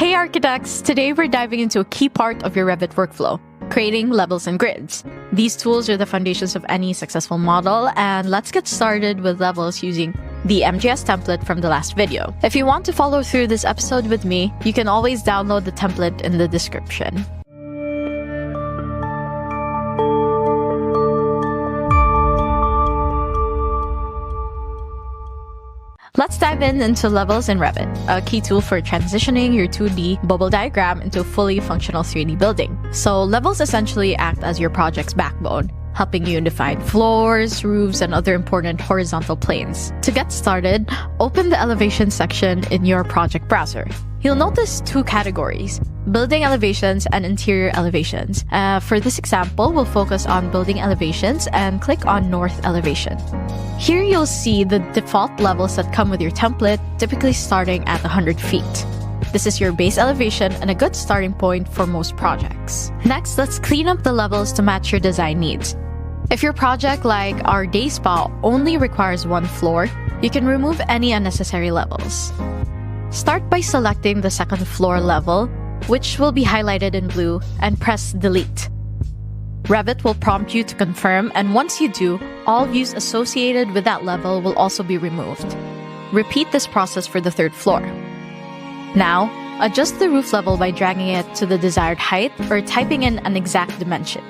Hey architects! Today we're diving into a key part of your Revit workflow, creating levels and grids. These tools are the foundations of any successful model, and let's get started with levels using the MGS template from the last video. If you want to follow through this episode with me, you can always download the template in the description. Let's dive into levels in Revit, a key tool for transitioning your 2D bubble diagram into a fully functional 3D building. So levels essentially act as your project's backbone, helping you define floors, roofs, and other important horizontal planes. To get started, open the elevation section in your project browser. You'll notice two categories: building elevations and interior elevations. For this example, we'll focus on building elevations and click on north elevation. Here you'll see the default levels that come with your template, typically starting at 100 feet. This is your base elevation and a good starting point for most projects. Next, let's clean up the levels to match your design needs. If your project, like our day spa, only requires one floor, you can remove any unnecessary levels. Start by selecting the second floor level, which will be highlighted in blue, and press delete. Revit will prompt you to confirm, and once you do, all views associated with that level will also be removed. Repeat this process for the third floor. Now, adjust the roof level by dragging it to the desired height or typing in an exact dimension.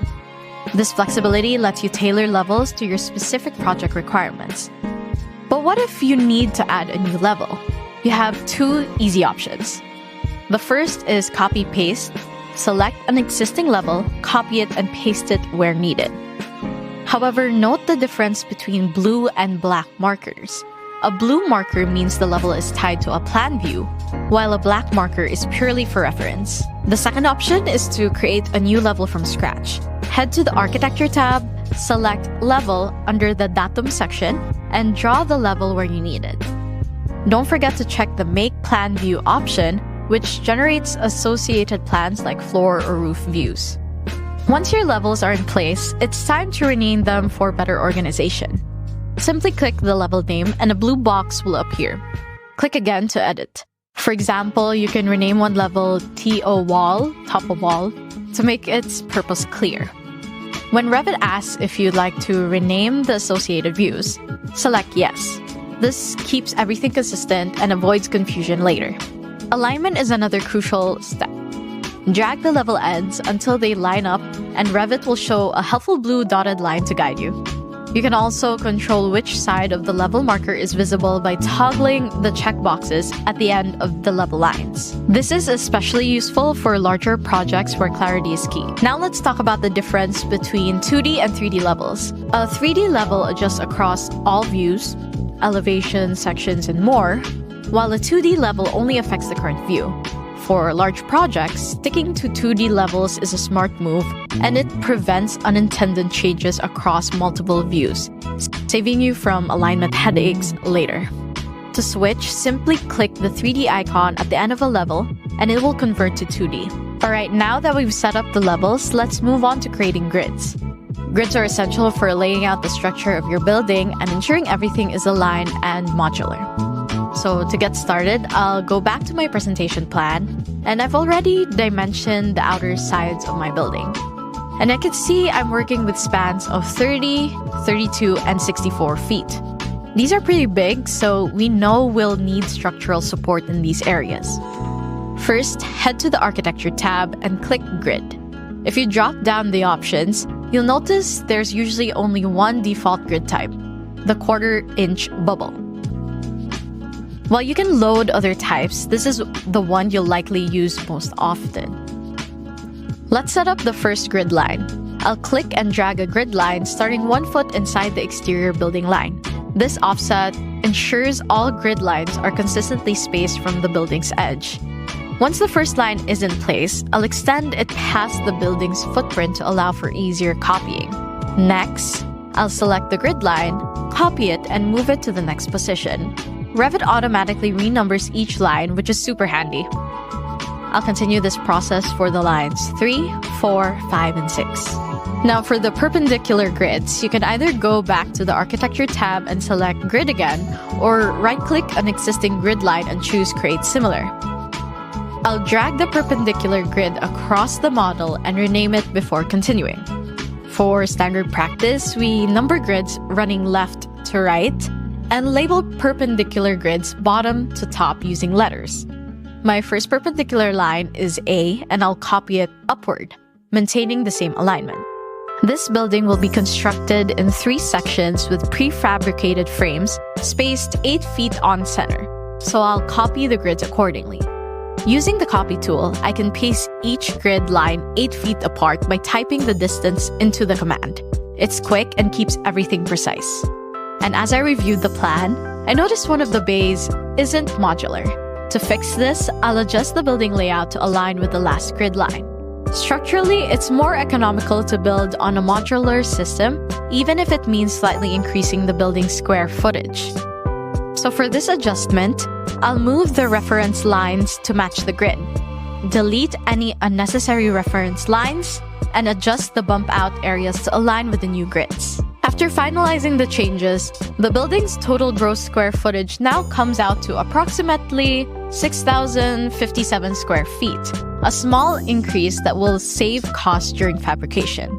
This flexibility lets you tailor levels to your specific project requirements. But what if you need to add a new level? You have two easy options. The first is copy-paste. Select an existing level, copy it, and paste it where needed. However, note the difference between blue and black markers. A blue marker means the level is tied to a plan view, while a black marker is purely for reference. The second option is to create a new level from scratch. Head to the Architecture tab, select Level under the Datum section, and draw the level where you need it. Don't forget to check the Make Plan View option, which generates associated plans like floor or roof views. Once your levels are in place, it's time to rename them for better organization. Simply click the level name and a blue box will appear. Click again to edit. For example, you can rename one level TO Wall, top of wall, to make its purpose clear. When Revit asks if you'd like to rename the associated views, select Yes. This keeps everything consistent and avoids confusion later. Alignment is another crucial step. Drag the level ends until they line up, and Revit will show a helpful blue dotted line to guide you. You can also control which side of the level marker is visible by toggling the checkboxes at the end of the level lines. This is especially useful for larger projects where clarity is key. Now let's talk about the difference between 2D and 3D levels. A 3D level adjusts across all views, elevations, sections, and more, while a 2D level only affects the current view. For large projects, sticking to 2D levels is a smart move, and it prevents unintended changes across multiple views, saving you from alignment headaches later. To switch, simply click the 3D icon at the end of a level, and it will convert to 2D. Alright, now that we've set up the levels, let's move on to creating grids. Grids are essential for laying out the structure of your building and ensuring everything is aligned and modular. So to get started, I'll go back to my presentation plan, and I've already dimensioned the outer sides of my building. And I can see I'm working with spans of 30, 32, and 64 feet. These are pretty big, so we know we'll need structural support in these areas. First, head to the Architecture tab and click Grid. If you drop down the options, you'll notice there's usually only one default grid type, the 1/4 inch bubble. While you can load other types, this is the one you'll likely use most often. Let's set up the first grid line. I'll click and drag a grid line starting 1 foot inside the exterior building line. This offset ensures all grid lines are consistently spaced from the building's edge. Once the first line is in place, I'll extend it past the building's footprint to allow for easier copying. Next, I'll select the grid line, copy it, and move it to the next position. Revit automatically renumbers each line, which is super handy. I'll continue this process for the lines 3, 4, 5, and 6. Now for the perpendicular grids, you can either go back to the Architecture tab and select Grid again, or right-click an existing grid line and choose Create Similar. I'll drag the perpendicular grid across the model and rename it before continuing. For standard practice, we number grids running left to right and label perpendicular grids bottom to top using letters. My first perpendicular line is A, and I'll copy it upward, maintaining the same alignment. This building will be constructed in 3 sections with prefabricated frames spaced 8 feet on center, so I'll copy the grids accordingly. Using the copy tool, I can paste each grid line 8 feet apart by typing the distance into the command. It's quick and keeps everything precise. And as I reviewed the plan, I noticed one of the bays isn't modular. To fix this, I'll adjust the building layout to align with the last grid line. Structurally, it's more economical to build on a modular system, even if it means slightly increasing the building's square footage. So for this adjustment, I'll move the reference lines to match the grid, delete any unnecessary reference lines, and adjust the bump out areas to align with the new grids. After finalizing the changes, the building's total gross square footage now comes out to approximately 6,057 square feet, a small increase that will save costs during fabrication.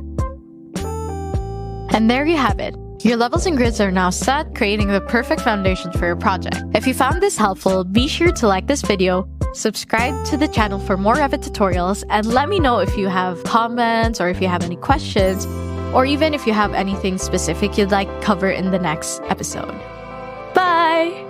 And there you have it. Your levels and grids are now set, creating the perfect foundation for your project. If you found this helpful, be sure to like this video, subscribe to the channel for more Revit tutorials, and let me know if you have comments or if you have any questions, or even if you have anything specific you'd like to cover in the next episode. Bye!